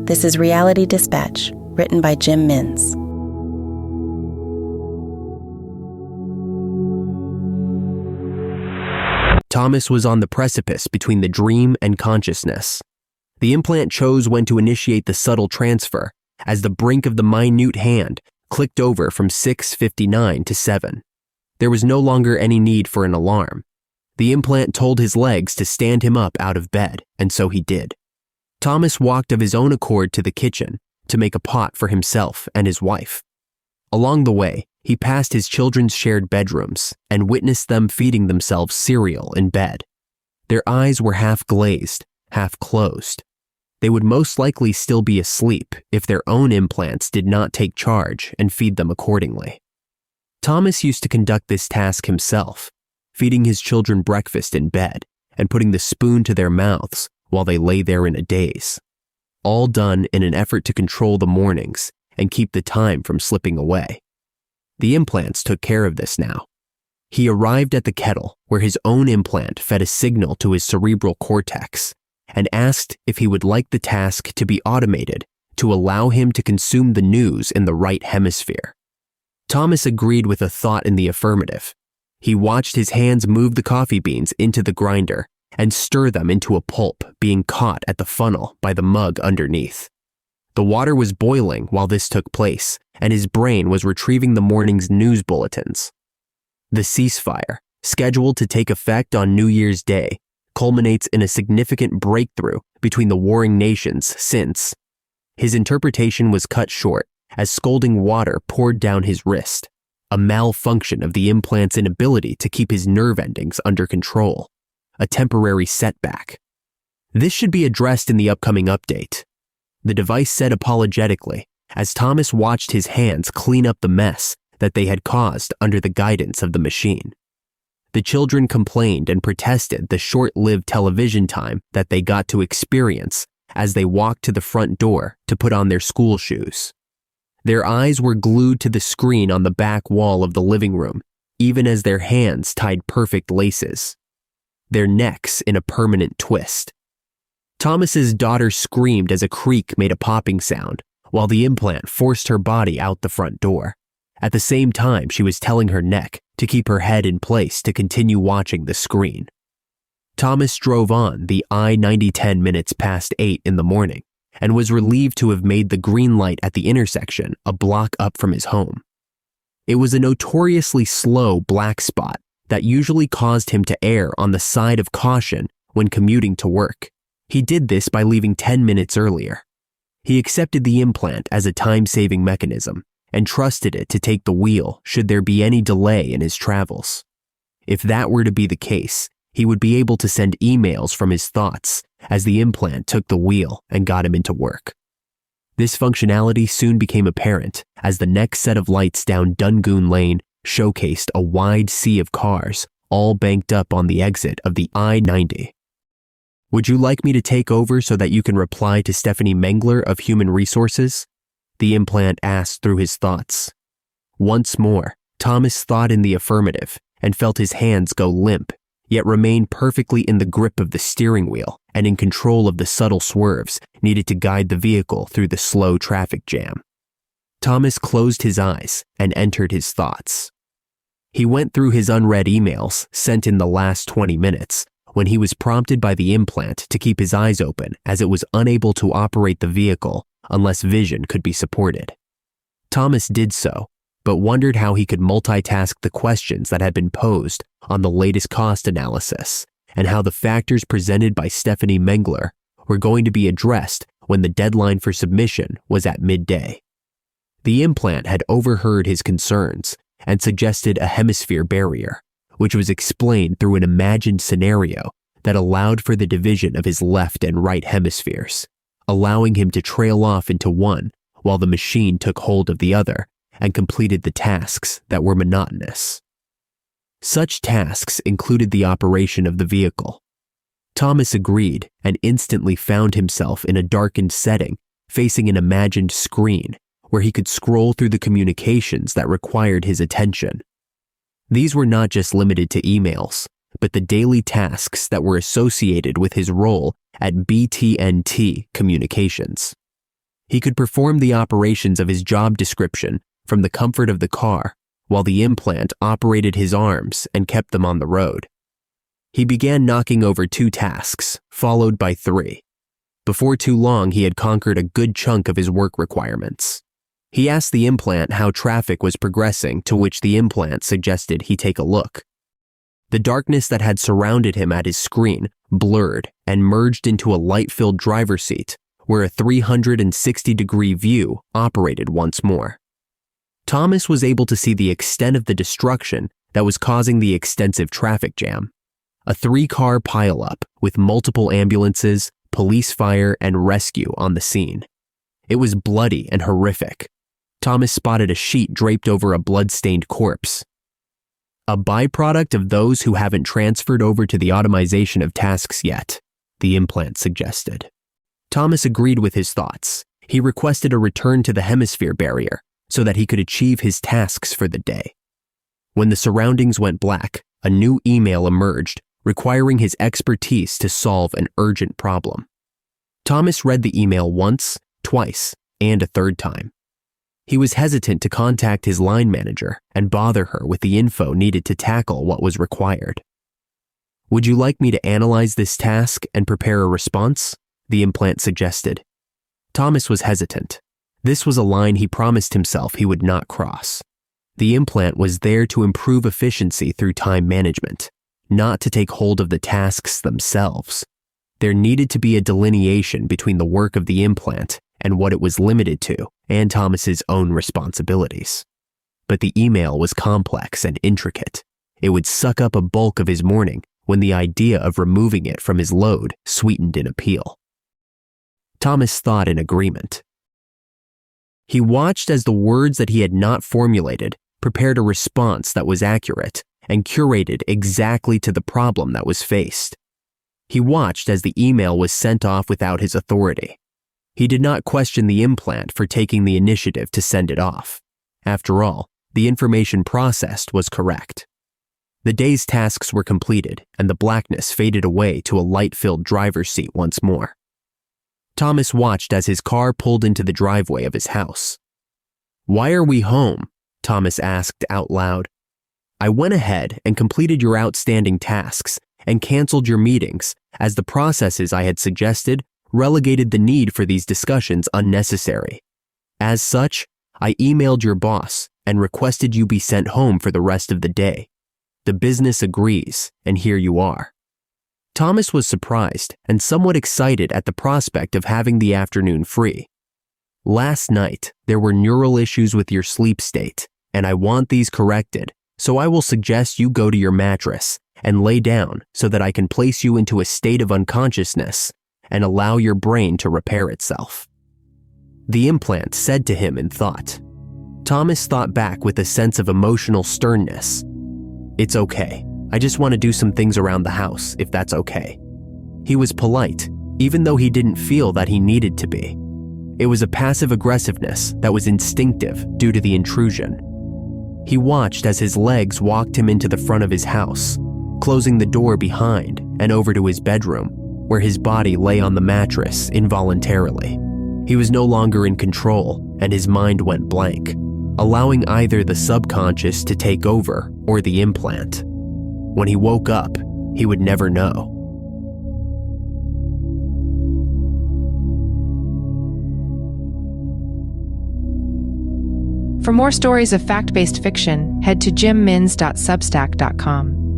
This is Reality Dispatch, written by Jim Mins. Thomas was on the precipice between the dream and consciousness. The implant chose when to initiate the subtle transfer as the brink of the minute hand clicked over from 6:59 to 7. There was no longer any need for an alarm. The implant told his legs to stand him up out of bed, and so he did. Thomas walked of his own accord to the kitchen to make a pot for himself and his wife. Along the way, he passed his children's shared bedrooms and witnessed them feeding themselves cereal in bed. Their eyes were half glazed, half closed. They would most likely still be asleep if their own implants did not take charge and feed them accordingly. Thomas used to conduct this task himself, feeding his children breakfast in bed and putting the spoon to their mouths while they lay there in a daze. All done in an effort to control the mornings and keep the time from slipping away. The implants took care of this now. He arrived at the kettle where his own implant fed a signal to his cerebral cortex and asked if he would like the task to be automated to allow him to consume the news in the right hemisphere. Thomas agreed with a thought in the affirmative. He watched his hands move the coffee beans into the grinder and stir them into a pulp being caught at the funnel by the mug underneath. The water was boiling while this took place, and his brain was retrieving the morning's news bulletins. The ceasefire, scheduled to take effect on New Year's Day, culminates in a significant breakthrough between the warring nations since. His interpretation was cut short as scalding water poured down his wrist, a malfunction of the implant's inability to keep his nerve endings under control, a temporary setback. This should be addressed in the upcoming update, the device said apologetically as Thomas watched his hands clean up the mess that they had caused under the guidance of the machine. The children complained and protested the short-lived television time that they got to experience as they walked to the front door to put on their school shoes. Their eyes were glued to the screen on the back wall of the living room, even as their hands tied perfect laces, their necks in a permanent twist. Thomas's daughter screamed as a creak made a popping sound, while the implant forced her body out the front door. At the same time, she was telling her neck to keep her head in place to continue watching the screen. Thomas drove on the I-90 10 minutes past 8 in the morning and was relieved to have made the green light at the intersection a block up from his home. It was a notoriously slow black spot that usually caused him to err on the side of caution when commuting to work. He did this by leaving 10 minutes earlier. He accepted the implant as a time-saving mechanism and trusted it to take the wheel should there be any delay in his travels. If that were to be the case, he would be able to send emails from his thoughts as the implant took the wheel and got him into work. This functionality soon became apparent as the next set of lights down Dungoon Lane showcased a wide sea of cars, all banked up on the exit of the I-90. Would you like me to take over so that you can reply to Stephanie Mengler of Human Resources? The implant asked through his thoughts. Once more, Thomas thought in the affirmative and felt his hands go limp, yet remain perfectly in the grip of the steering wheel and in control of the subtle swerves needed to guide the vehicle through the slow traffic jam. Thomas closed his eyes and entered his thoughts. He went through his unread emails sent in the last 20 minutes when he was prompted by the implant to keep his eyes open as it was unable to operate the vehicle unless vision could be supported. Thomas did so, but wondered how he could multitask the questions that had been posed on the latest cost analysis and how the factors presented by Stephanie Mengler were going to be addressed when the deadline for submission was at midday. The implant had overheard his concerns and suggested a hemisphere barrier, which was explained through an imagined scenario that allowed for the division of his left and right hemispheres, allowing him to trail off into one while the machine took hold of the other and completed the tasks that were monotonous. Such tasks included the operation of the vehicle. Thomas agreed and instantly found himself in a darkened setting facing an imagined screen where he could scroll through the communications that required his attention. These were not just limited to emails, but the daily tasks that were associated with his role at BT&T Communications. He could perform the operations of his job description from the comfort of the car, while the implant operated his arms and kept them on the road. He began knocking over 2 tasks, followed by 3. Before too long, he had conquered a good chunk of his work requirements. He asked the implant how traffic was progressing, to which the implant suggested he take a look. The darkness that had surrounded him at his screen blurred and merged into a light-filled driver's seat, where a 360-degree view operated once more. Thomas was able to see the extent of the destruction that was causing the extensive traffic jam. A 3-car pileup with multiple ambulances, police, fire, and rescue on the scene. It was bloody and horrific. Thomas spotted a sheet draped over a blood-stained corpse. A byproduct of those who haven't transferred over to the automation of tasks yet, the implant suggested. Thomas agreed with his thoughts. He requested a return to the hemisphere barrier so that he could achieve his tasks for the day. When the surroundings went black, a new email emerged requiring his expertise to solve an urgent problem. Thomas read the email once, twice, and a 3rd time. He was hesitant to contact his line manager and bother her with the info needed to tackle what was required. "Would you like me to analyze this task and prepare a response?" the implant suggested. Thomas was hesitant. This was a line he promised himself he would not cross. The implant was there to improve efficiency through time management, not to take hold of the tasks themselves. There needed to be a delineation between the work of the implant and what it was limited to, and Thomas's own responsibilities. But the email was complex and intricate. It would suck up a bulk of his morning when the idea of removing it from his load sweetened an appeal. Thomas thought in agreement. He watched as the words that he had not formulated prepared a response that was accurate and curated exactly to the problem that was faced. He watched as the email was sent off without his authority. He did not question the implant for taking the initiative to send it off. After all, the information processed was correct. The day's tasks were completed, and the blackness faded away to a light-filled driver's seat once more. Thomas watched as his car pulled into the driveway of his house. "Why are we home?" Thomas asked out loud. "I went ahead and completed your outstanding tasks and canceled your meetings, as the processes I had suggested relegated the need for these discussions unnecessary. As such, I emailed your boss and requested you be sent home for the rest of the day. The business agrees, and here you are." Thomas was surprised and somewhat excited at the prospect of having the afternoon free. "Last night, there were neural issues with your sleep state, and I want these corrected, so I will suggest you go to your mattress and lay down so that I can place you into a state of unconsciousness and allow your brain to repair itself," the implant said to him in thought. Thomas thought back with a sense of emotional sternness. "It's okay. I just want to do some things around the house, if that's okay." He was polite, even though he didn't feel that he needed to be. It was a passive aggressiveness that was instinctive due to the intrusion. He watched as his legs walked him into the front of his house, closing the door behind and over to his bedroom, where his body lay on the mattress involuntarily. He was no longer in control, and his mind went blank, allowing either the subconscious to take over or the implant. When he woke up, he would never know. For more stories of fact-based fiction, head to jimmins.substack.com.